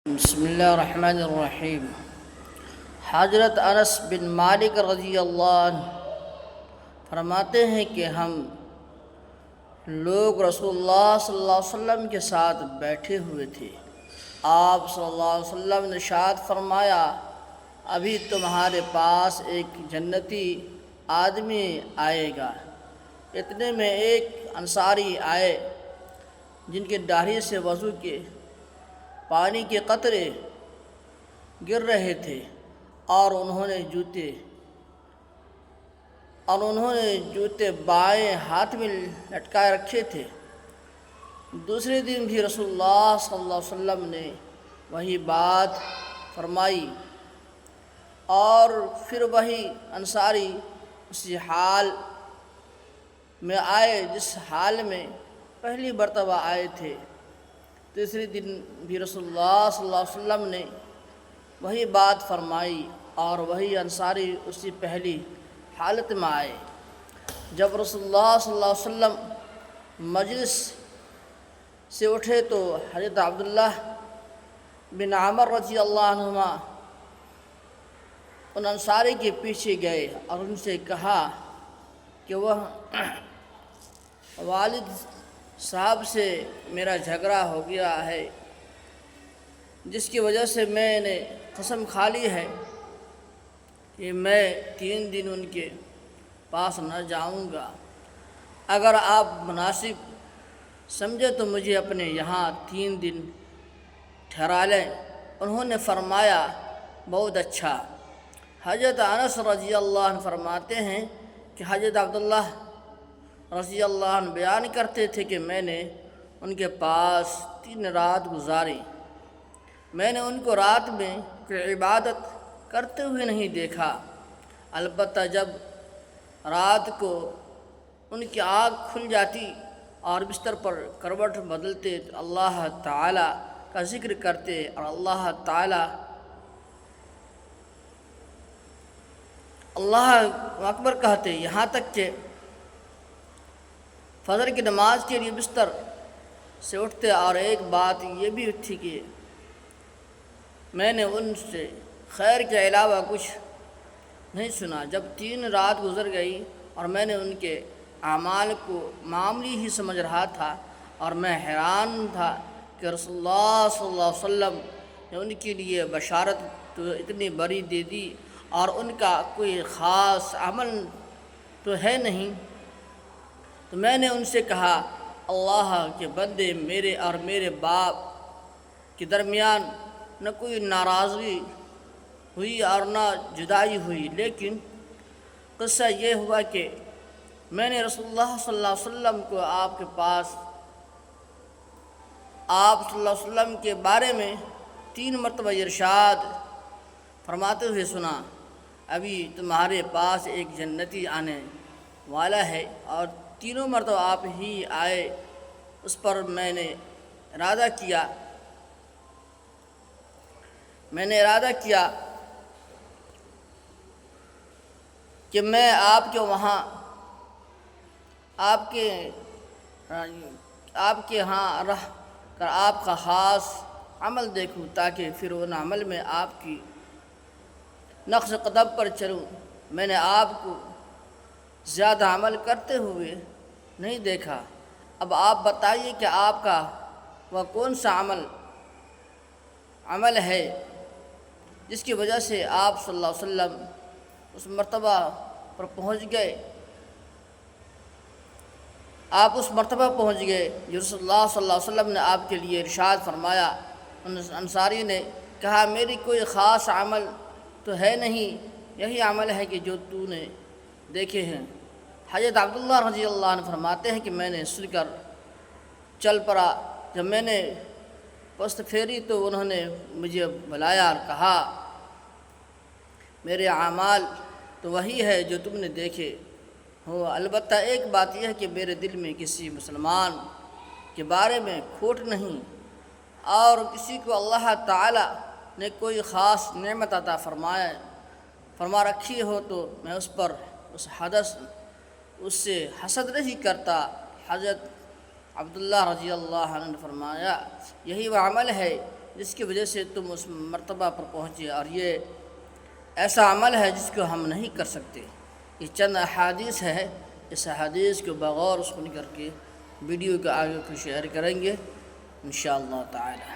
بسم اللہ الرحمن الرحیم۔ حضرت انس بن مالک رضی اللہ عنہ فرماتے ہیں کہ ہم لوگ رسول اللہ صلی اللہ علیہ وسلم کے ساتھ بیٹھے ہوئے تھے۔ آپ صلی اللہ علیہ وسلم نے ارشاد فرمایا، ابھی تمہارے پاس ایک جنتی آدمی آئے گا۔ اتنے میں ایک انصاری آئے جن کے داڑھی سے وضو کے پانی کے قطرے گر رہے تھے اور انہوں نے جوتے بائیں ہاتھ میں لٹکائے رکھے تھے۔ دوسرے دن بھی رسول اللہ صلی اللہ علیہ وسلم نے وہی بات فرمائی اور پھر وہی انصاری اسی حال میں آئے جس حال میں پہلی مرتبہ آئے تھے۔ تیسرے دن بھی رسول اللہ صلی اللہ علیہ وسلم نے وہی بات فرمائی اور وہی انصاری اسی پہلی حالت میں آئے۔ جب رسول اللہ صلی اللہ علیہ وسلم مجلس سے اٹھے تو حضرت عبداللہ بن عمر رضی اللہ عنہما ان انصاری کے پیچھے گئے اور ان سے کہا کہ وہ والد صاحب سے میرا جھگڑا ہو گیا ہے، جس کی وجہ سے میں نے قسم کھا لی ہے کہ میں 3 دن ان کے پاس نہ جاؤں گا۔ اگر آپ مناسب سمجھے تو مجھے اپنے یہاں 3 دن ٹھہرا لیں۔ انہوں نے فرمایا، بہت اچھا۔ حضرت انس رضی اللہ عنہ فرماتے ہیں کہ حضرت عبداللہ رضی اللہ عنہ بیان کرتے تھے کہ میں نے ان کے پاس 3 رات گزاری۔ میں نے ان کو رات میں کوئی عبادت کرتے ہوئے نہیں دیکھا، البتہ جب رات کو ان کی آنکھ کھل جاتی اور بستر پر کروٹ بدلتے تو اللہ تعالیٰ کا ذکر کرتے اور اللہ تعالیٰ اللہ اکبر کہتے، یہاں تک کہ فجر کی نماز کے لیے بستر سے اٹھتے۔ اور ایک بات یہ بھی تھی کہ میں نے ان سے خیر کے علاوہ کچھ نہیں سنا۔ جب 3 رات گزر گئی اور میں نے ان کے اعمال کو معمولی ہی سمجھ رہا تھا اور میں حیران تھا کہ رسول اللہ صلی اللہ علیہ وسلم نے ان کے لیے بشارت تو اتنی بڑی دے دی اور ان کا کوئی خاص عمل تو ہے نہیں، تو میں نے ان سے کہا، اللہ کے بندے، میرے اور میرے باپ کے درمیان نہ کوئی ناراضگی ہوئی اور نہ جدائی ہوئی، لیکن قصہ یہ ہوا کہ میں نے رسول اللہ صلی اللہ علیہ وسلم کو آپ صلی اللہ علیہ وسلم کے بارے میں 3 مرتبہ ارشاد فرماتے ہوئے سنا، ابھی تمہارے پاس ایک جنتی آنے والا ہے، اور 3 مرتبہ آپ ہی آئے۔ اس پر میں نے ارادہ کیا کہ میں آپ کے وہاں آپ کے ہاں رہ کر آپ کا خاص عمل دیکھوں، تاکہ پھر ان عمل میں آپ کی نقش قدم پر چلوں۔ میں نے آپ کو زیادہ عمل کرتے ہوئے نہیں دیکھا۔ اب آپ بتائیے کہ آپ کا وہ کون سا عمل ہے جس کی وجہ سے آپ صلی اللہ علیہ وسلم اس مرتبہ پر پہنچ گئے۔ آپ اس مرتبہ پہنچ گئے جو رسول اللہ صلی اللہ علیہ وسلم نے آپ کے لیے ارشاد فرمایا۔ ان انصاری نے کہا، میری کوئی خاص عمل تو ہے نہیں، یہی عمل ہے کہ جو تو نے دیکھے ہیں۔ حضرت عبداللہ رضی اللہ عنہ فرماتے ہیں کہ میں نے سن کر چل پڑا۔ جب میں نے پشت پھیری تو انہوں نے مجھے بلایا اور کہا، میرے اعمال تو وہی ہے جو تم نے دیکھے ہو، البتہ ایک بات یہ ہے کہ میرے دل میں کسی مسلمان کے بارے میں کھوٹ نہیں، اور کسی کو اللہ تعالیٰ نے کوئی خاص نعمت عطا فرما رکھی ہو تو میں اس سے حسد نہیں کرتا۔ حضرت عبداللہ رضی اللہ عنہ نے فرمایا، یہی وہ عمل ہے جس کی وجہ سے تم اس مرتبہ پر پہنچے، اور یہ ایسا عمل ہے جس کو ہم نہیں کر سکتے۔ یہ چند احادیث ہے، اس احادیث کو بغور سن کر کے ویڈیو کے آگے کو شیئر کریں گے انشاءاللہ تعالی۔